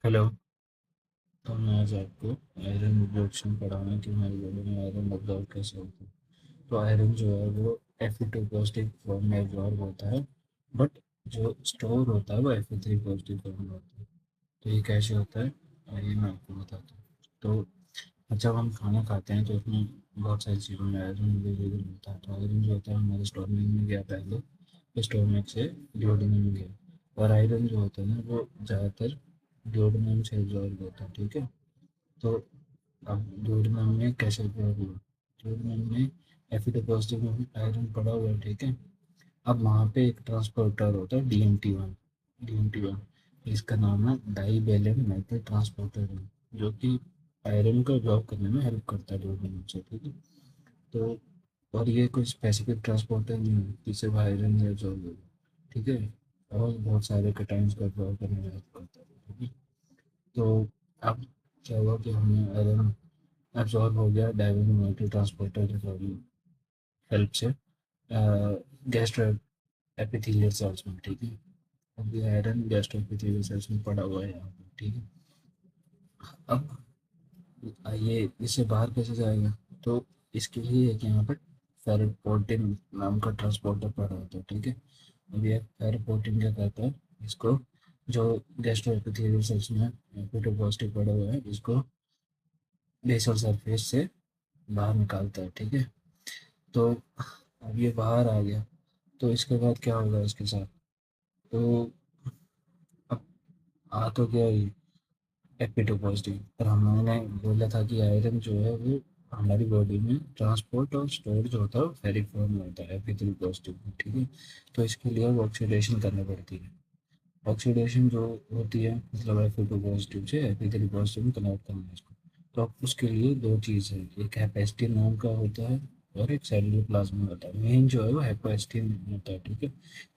Hello. तो मैं आज आपको आयरन रिडक्शन पढ़ाऊंगा कि हमारी बॉडी में आयरन अब्जॉर्ब कैसे होता है। तो आयरन जो है वो Fe2 पॉजिटिव फॉर्म में अब्जॉर्ब होता है, बट जो स्टोर होता है वो Fe3 पॉजिटिव फॉर्म में होता है। तो ये कैसे होता है, आइए मैं आपको बताता हूँ। तो जब हम खाना खाते हैं तो उसमें बहुत सारी चीज़ों में आयरन अवेलेबल होता है। तो आयरन जो होता है हमारे स्टोमिक में गया पहले, स्टोमिक से ड्यूोडेनम में गया। और आयरन जो होता है ना वो ज़्यादातर ड्यूोडेनम से एब्जॉर्ब होता है, ठीक है। तो अब ड्यूोडेनम में कैसे एब्जॉर्ब हुआ, ड्यूोडेनम में Fe2 पॉजिटिव में आयरन पड़ा हुआ है, ठीक है। अब वहाँ पे एक ट्रांसपोर्टर होता है DMT1। इसका नाम है डाई वैलेंट नाइट्रेट ट्रांसपोर्टर है, जो कि आयरन को एब्जॉर्ब करने में हेल्प करता है ड्यूोडेनम से, ठीक है। तो और ये कोई स्पेसिफिक ट्रांसपोर्टर नहीं है कि सिर्फ आयरन ही एब्जॉर्ब होगा, ठीक है। और बहुत सारे कैटायंस को एब्जॉर्ब करने में हेल्प करता है, ठीक है। तो अब क्या हुआ कि हमें आयरन एब्जॉर्ब हो गया डायविंग ट्रांसपोर्टर की हेल्प से गैस्ट्रो एपिथेलियल सेल्स में, ठीक है। अब ये आयरन गैस्ट्रो एपिथेलियल सेल्स में पड़ा हुआ है यहाँ पे, ठीक है। अब ये इससे बाहर कैसे जाएगा, तो इसके लिए एक यहाँ पर फेरोपोर्टिन नाम का ट्रांसपोर्टर पड़ा होता है, ठीक है। अब ये फेरोपोर्टिन क्या करता है, इसको जो गैस्ट्रो एपिथेलियल सेल्स में पॉजिटिव पड़ा हुआ है इसको बेसल सरफेस से बाहर निकालता है, ठीक है। तो अब ये बाहर आ गया, तो इसके बाद क्या होगा इसके साथ, तो अब आ तो गया ही Fe2 पॉजिटिव, पर हमने बोला था कि आयरन जो है वो हमारी बॉडी में ट्रांसपोर्ट और स्टोर जो होता है वो फेरिक फॉर्म में होता है Fe3 पॉजिटिव में, ठीक है। तो इसके लिए वो ऑक्सीडेशन करनी पड़ती है। ऑक्सीडेशन जो होती है मतलब Fe2 पॉजिटिव से Fe3 पॉजिटिव में कन्वर्ट करना है इसको। तो अब उसके लिए दो चीज़ है, एक हेपेस्टिन नाम का होता है और एक सेलुलर प्लाज्मा होता है। मेन जो है वो हेपेस्टिन होता है, ठीक है।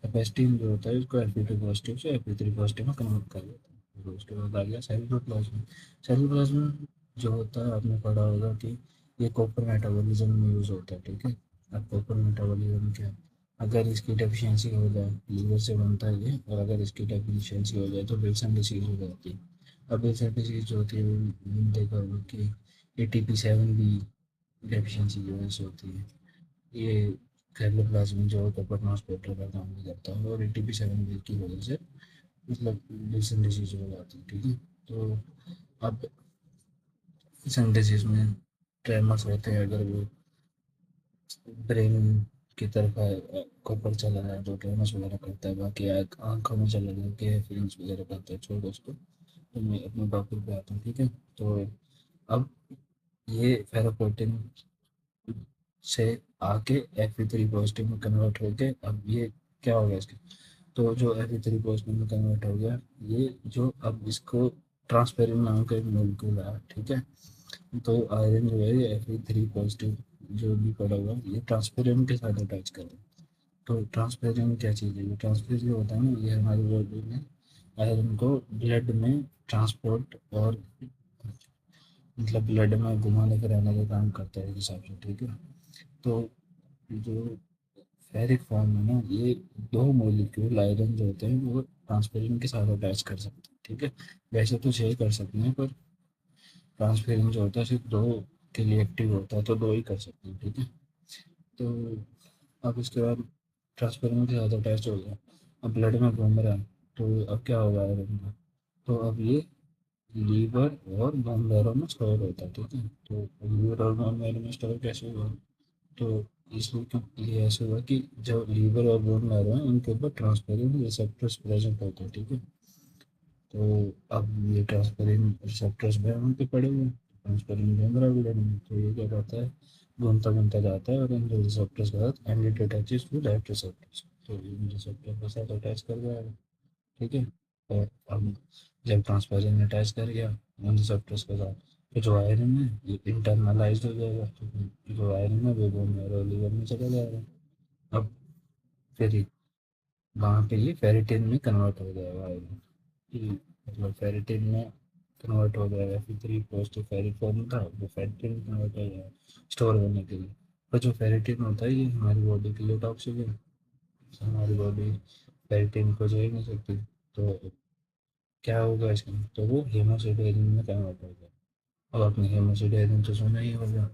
हेपेस्टिन जो होता है उसको Fe2 पॉजिटिव से Fe3 पॉजिटिव में कन्वर्ट कर देता है। फिर उसके बाद आ गया सेलुलर प्लाज्मा। सेलुलर प्लाज्मा जो होता है आपने पढ़ा होगा कि ये कॉपर मेटाबॉलिज्म में यूज़ होता है, ठीक है। अब कॉपर मेटाबॉलिज्म क्या है, अगर इसकी डेफिशिएंसी हो जाए, लीवर से बनता है ये, और अगर इसकी डेफिशिएंसी हो जाए तो विल्सन डिसीज हो जाती है। अब विल्सन डिसीज जो होती है वो देखा होगा कि ATP7 भी डेफिशिएंसी की वजह से होती है। ये कैलोप्लाज्म जो कॉपर ट्रांसपोर्टर का काम भी करता है और ATP7 भी की वजह से मतलब विल्सन डिसीज हो जाती है, ठीक है। तो अब विल्सन डिसीज में ट्रेमर्स होते हैं, अगर वो ब्रेन की तरफ कॉपर चला जाए तो ट्रेमर्स वगैरह करता है। बाकी आँखों में चला जाए के फीलिंग्स वगैरह करता है, छोड़ो उसको। तो मैं अपने टॉपिक पे आता हूँ, ठीक है। तो अब ये फेरोपोर्टिन से आके Fe3 पॉजिटिव में कन्वर्ट हो गए। अब ये क्या हो गया इसके, तो जो Fe3 पॉजिटिव में कन्वर्ट हो गया, ये जो अब इसको ट्रांसपेरेंट नाम का एक मॉलिक्यूल है, ठीक है। तो आयरन जो है ये Fe3 पॉजिटिव जो भी पड़ा हुआ है ये ट्रांसपेरेंट के साथ अटैच कर रहा है। तो ट्रांसपेरेंट क्या चीज़ है, ये ट्रांसपेरेंट जो होता है ना ये हमारी बॉडी में आयरन को ब्लड में ट्रांसपोर्ट और मतलब ब्लड में घुमाने के रहने का काम करता है, इस हिसाब से, ठीक है। तो जो फेरिक फॉर्म में ना ये दो मॉलिक्यूल आयरन जो होते हैं वो ट्रांसपेरेंट के साथ अटैच कर सकते हैं, ठीक है। वैसे तो 6 कर सकते हैं, पर ट्रांसपेरेंट जो होता है सिर्फ दो के लिए एक्टिव होता है, तो दो ही कर सकते हैं, ठीक है। तो अब इसके बाद ट्रांसपेरेंट के साथ अटैच हो गया, अब ब्लड में घूम रहा है। तो अब क्या होगा आयरन का, तो अब ये लीवर और बोन मैरो में स्टोर होता है, ठीक है। तो लीवर और बोन मैरो में स्टोर कैसे हुआ, तो इसलिए लिए ऐसे हुआ कि जो लीवर और बोन मैरो है उनके ऊपर ट्रांसपेरेंट रिसेप्टर्स प्रेजेंट होते हैं, ठीक है। तो अब ये ट्रांसपेरेंट रिसेप्टर्स भी उन पे पड़े हुए हैं, ट्रांसपेरेंट घूम रहा है ब्लड में, तो ये क्या करता है, घूमता घूमता जाता है और इन जो रिसेप्टर्स के साथ and it attaches to that receptors, तो इन रिसेप्टर के साथ अटैच कर जाएगा, ठीक है। और अब जब ट्रांसपेरेंट अटैच कर गया उन रिसेप्टर्स के साथ, तो जो आयरन है ये इंटरनलाइज हो जाएगा, तो जो आयरन है वो बोन मैरो लीवर में चला जाएगा। अब फिर वहाँ पे ये फेरिटिन में कन्वर्ट हो जाएगा आयरन, कि मतलब फेरिटिन में कन्वर्ट हो जाएगा। Fe3 पॉजिटिव फेरिक फॉर्म था वो फेरिटिन में कन्वर्ट हो जाएगा स्टोर होने के लिए। पर जो फेरिटिन होता है ये हमारी बॉडी के लिए टॉक्सिक है, हमारी बॉडी फेरिटिन को झेल नहीं सकती। तो क्या होगा इसमें, तो वो हेमोसिडेरिन में कन्वर्ट हो जाएगा। अब आपने हेमोसिडेरिन तो सुना ही होगा।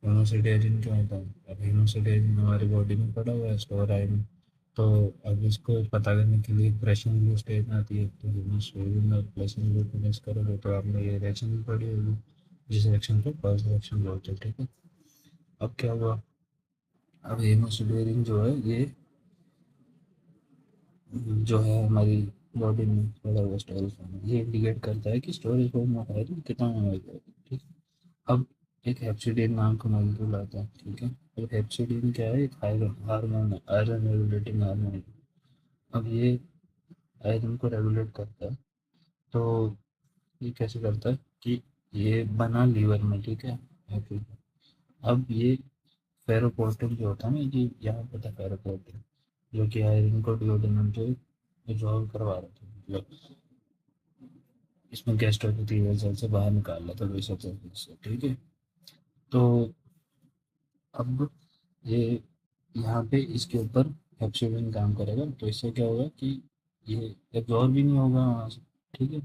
हेमोसिडेरिन क्या होता है? अब हेमोसिडेरिन हमारी बॉडी में पड़ा हुआ है, स्टोर आयरन। तो अब इसको पता करने के लिए प्रेशर ग्लू स्टेज आती है, तो हेमोसिडेरिन और प्रेशर ग्लू को मिक्स करोगे तो आपने ये रिएक्शन भी पड़ी होगी, जिस रिएक्शन को पल्स रिएक्शन बोलते हैं, ठीक है। अब क्या हुआ, अब हेमोसिडेरिन जो है ये जो है हमारी बॉडी में थोड़ा वो स्टोरेज फॉर्म ये इंडिकेट करता है कि स्टोरेज फॉर्म ऑफ आयरन कितना होगा, ठीक है। अब एक हेप्सिडिन नाम का मॉलिक्यूल आता है, ठीक है। तो हेप्सिडिन क्या है? एक आयरन हार्मोन है, आयरन रेगुलेटिंग हार्मोन। अब ये आयरन को रेगुलेट करता है। तो ये कैसे करता है कि ये बना लीवर में, ठीक है। हेप्सिडिन। अब ये फेरोपोर्टिन जो होता है ना, ये यहाँ पर था फेरोपोर्टिन, जो कि आयरन को डिओडेनम से डिजॉल्व करवा रहा था, मतलब इसमें गैस्ट्रोएपिथेलियल सेल से बाहर निकाल रहा था वैसे प्रोसेस से, ठीक है। तो अब ये यहाँ पे इसके ऊपर हेप्सिविन काम करेगा, तो इससे क्या होगा कि ये एब्जॉर्ब भी नहीं होगा वहाँ से, ठीक है।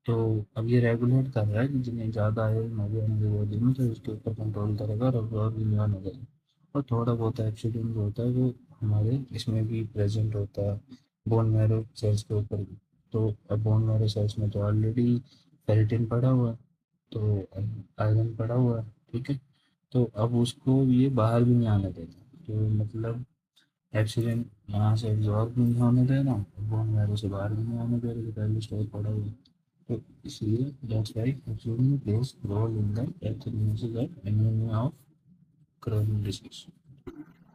तो अब ये रेगुलेट कर रहा है कि जितने ज़्यादा आयरन हो गया हमारी बॉडी में तो उसके ऊपर कंट्रोल करेगा और एब्जॉर्ब भी नहीं होने देगा। और थोड़ा बहुत हेप्सिविन जो होता है वो हमारे इसमें भी प्रेजेंट होता है, बोन मैरो सेल्स के ऊपर भी। तो अब बोन मैरो सेल्स में तो ऑलरेडी फेरिटिन पड़ा हुआ है, तो आयरन पड़ा हुआ है, ठीक है। तो अब उसको ये बाहर भी नहीं आने देता, तो मतलब ऑक्सीजन यहाँ से एब्जॉर्ब भी नहीं होने देना, बोन मैरो से बाहर भी नहीं आने दे रहे, पहले स्टोर पड़ा हुआ है। तो इसलिए that's why oxygen plays role in the pathogenesis of anaemia of chronic disease.